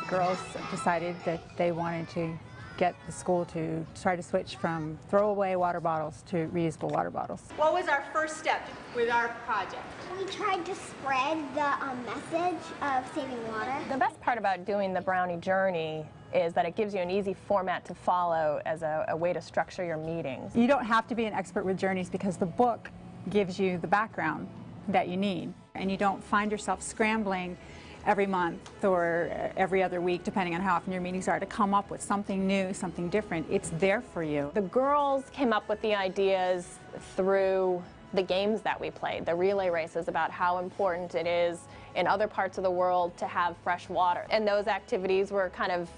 Girls decided that they wanted to get the school to try to switch from throwaway water bottles to reusable water bottles. What was our first step with our project? We tried to spread the message of saving water. The best part about doing the Brownie Journey is that it gives you an easy format to follow as a way to structure your meetings. You don't have to be an expert with journeys because the book gives you the background that you need, and you don't find yourself scrambling every month or every other week, depending on how often your meetings are, to come up with something new, something different. It's there for you. The girls came up with the ideas through the games that we played, the relay races, about how important it is in other parts of the world to have fresh water. And those activities were kind of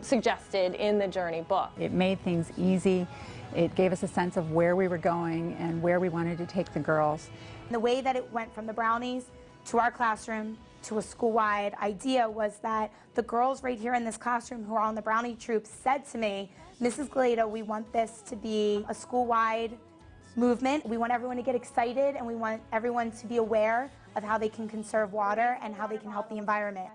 suggested in the Journey book. It made things easy. It gave us a sense of where we were going and where we wanted to take the girls. The way that it went from the Brownies to our classroom to a school-wide idea was that the girls right here in this classroom who are on the Brownie troop said to me, Mrs. Galeta, we want this to be a school-wide movement. We want everyone to get excited, and we want everyone to be aware of how they can conserve water and how they can help the environment.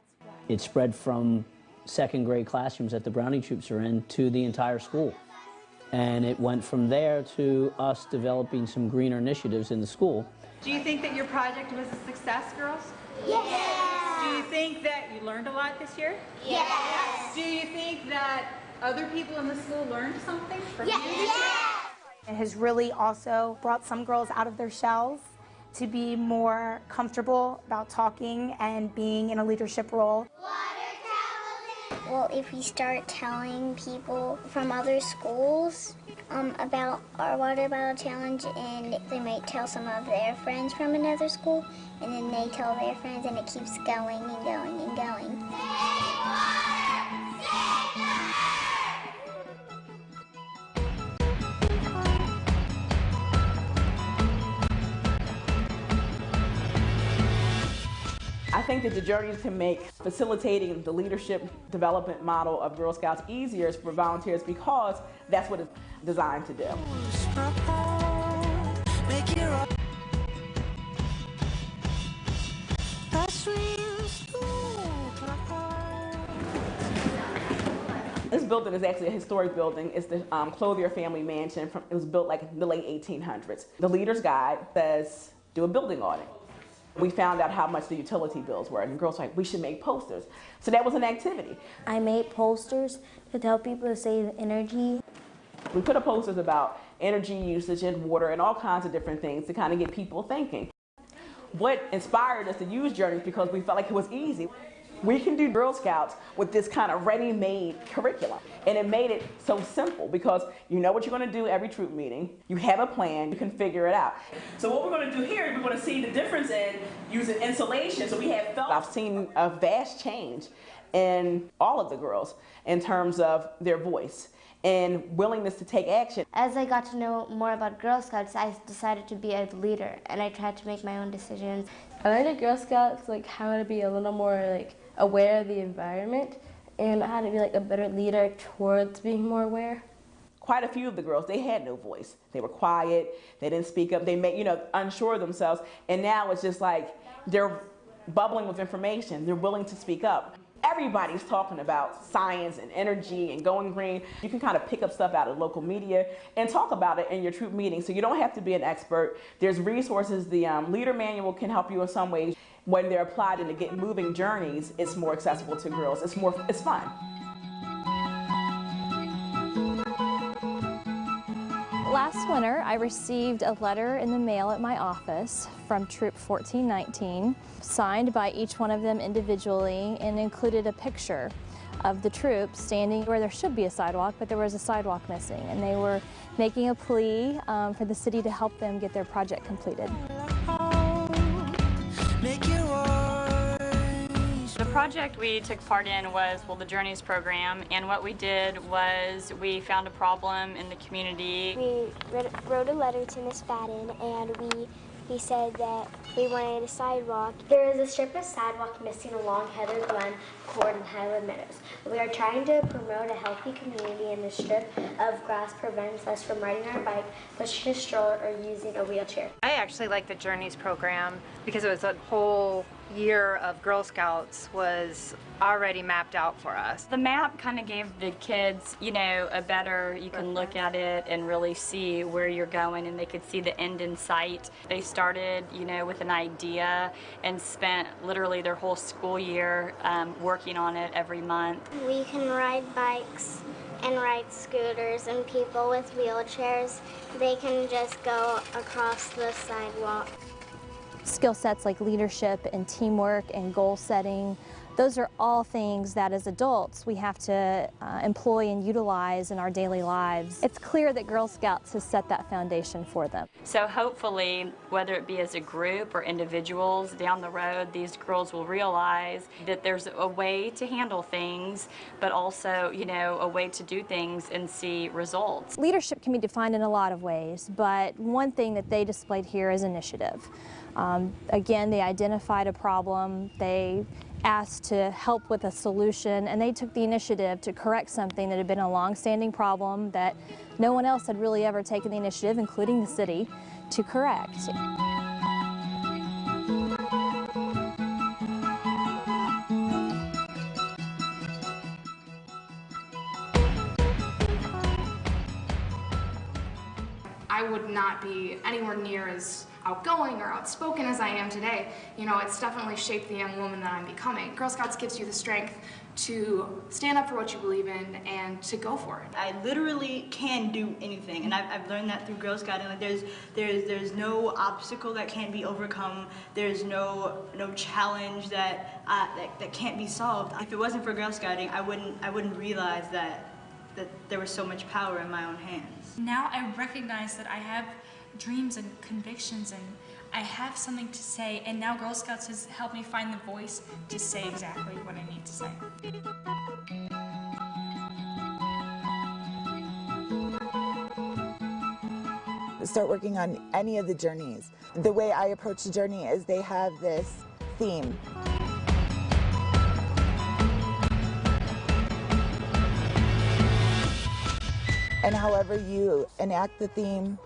It spread from second grade classrooms that the Brownie troops are in to the entire school. And it went from there to us developing some greener initiatives in the school. Do you think that your project was a success, girls? Yes. Do you think that you learned a lot this year? Yes. Do you think that other people in the school learned something from you? Yes. It has really also brought some girls out of their shells to be more comfortable about talking and being in a leadership role. Well, if we start telling people from other schools about our water bottle challenge, and they might tell some of their friends from another school, and then they tell their friends, and it keeps going and going and going. I think that the journeys can make facilitating the leadership development model of Girl Scouts easier for volunteers because that's what it's designed to do. This building is actually a historic building. It's the Clothier family mansion. It was built like in the late 1800s. The leader's guide says, do a building audit. We found out how much the utility bills were, and the girls were like, we should make posters. So that was an activity. I made posters to tell people to save energy. We put up posters about energy usage and water and all kinds of different things to kind of get people thinking. What inspired us to use Journeys, because we felt like it was easy. We can do Girl Scouts with this kind of ready-made curriculum. And it made it so simple because you know what you're going to do every troop meeting, you have a plan, you can figure it out. So what we're going to do here is we're going to see the difference in using insulation. So we have felt. I've seen a vast change in all of the girls in terms of their voice and willingness to take action. As I got to know more about Girl Scouts, I decided to be a leader, and I tried to make my own decisions. I learned at Girl Scouts how to be a little more aware of the environment, and how to be a better leader towards being more aware. Quite a few of the girls, they had no voice. They were quiet, they didn't speak up, they made, unsure of themselves, and now it's just like they're bubbling with information, they're willing to speak up. Everybody's talking about science and energy and going green. You can kind of pick up stuff out of local media and talk about it in your troop meeting, so you don't have to be an expert. There's resources. The leader manual can help you in some ways. When they're applied in the Get Moving Journeys, it's more accessible to girls. It's fun. Last winter, I received a letter in the mail at my office from Troop 1419, signed by each one of them individually, and included a picture of the troops standing where there should be a sidewalk, but there was a sidewalk missing, and they were making a plea for the city to help them get their project completed. The project we took part in was, the Journeys program, and what we did was we found a problem in the community. We wrote a letter to Miss Fadden, and we we said that we wanted a sidewalk. There is a strip of sidewalk missing along Heather Glen Court and Highland Meadows. We are trying to promote a healthy community, and the strip of grass prevents us from riding our bike, pushing a stroller, or using a wheelchair. I actually like the Journeys program because it was a whole year of Girl Scouts was already mapped out for us. The map kind of gave the kids, you know, a better, you can look at it and really see where you're going, and they could see the end in sight. They started, you know, with an idea and spent literally their whole school year working on it every month. We can ride bikes and ride scooters, and people with wheelchairs, they can just go across the sidewalk. Skill sets like leadership and teamwork and goal setting, those are all things that as adults we have to employ and utilize in our daily lives. It's clear that Girl Scouts has set that foundation for them. So hopefully, whether it be as a group or individuals down the road, these girls will realize that there's a way to handle things, but also, you know, a way to do things and see results. Leadership can be defined in a lot of ways, but one thing that they displayed here is initiative. Again, they identified a problem, they asked to help with a solution, and they took the initiative to correct something that had been a long-standing problem that no one else had really ever taken the initiative, including the city, to correct. I would not be anywhere near as outgoing or outspoken as I am today. You know, it's definitely shaped the young woman that I'm becoming. Girl Scouts gives you the strength to stand up for what you believe in and to go for it. I literally can do anything, and I've learned that through Girl Scouting. Like there's no obstacle that can't be overcome. There's no challenge that can't be solved. If it wasn't for Girl Scouting, I wouldn't realize that there was so much power in my own hands. Now I recognize that I have dreams and convictions, and I have something to say, and now Girl Scouts has helped me find the voice to say exactly what I need to say. Start working on any of the journeys. The way I approach the journey is they have this theme. And however you enact the theme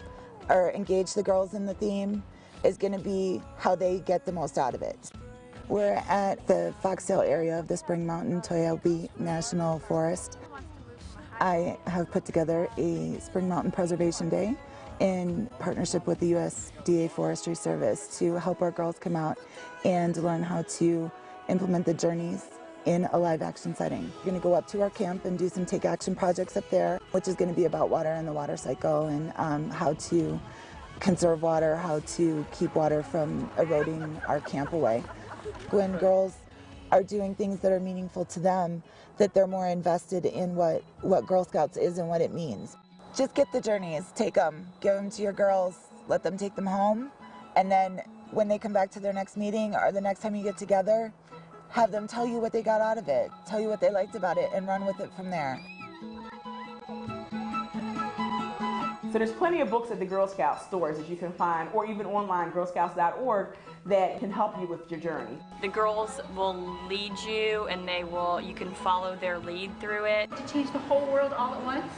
or engage the girls in the theme is going to be how they get the most out of it. We're at the Foxtail area of the Spring Mountain Toyalbe National Forest. I have put together a Spring Mountain Preservation Day in partnership with the USDA Forestry Service to help our girls come out and learn how to implement the journeys in a live action setting. We're going to go up to our camp and do some take action projects up there, which is going to be about water and the water cycle, and how to conserve water, how to keep water from eroding our camp away. When girls are doing things that are meaningful to them, that they're more invested in what Girl Scouts is and what it means. Just get the journeys, take them, give them to your girls, let them take them home, and then when they come back to their next meeting or the next time you get together, have them tell you what they got out of it, tell you what they liked about it, and run with it from there. So there's plenty of books at the Girl Scout stores that you can find, or even online, girlscouts.org, that can help you with your journey. The girls will lead you, and you can follow their lead through it. To change the whole world all at once?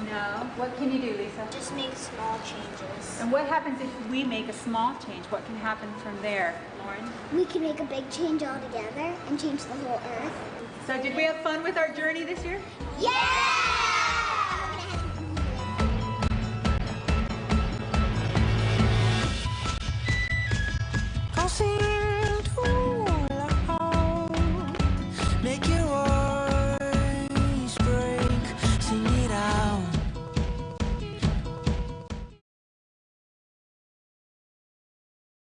No. What can you do, Lisa? Just make small changes. And what happens if we make a small change? What can happen from there, Lauren? We can make a big change altogether and change the whole earth. So did we have fun with our journey this year? Yeah!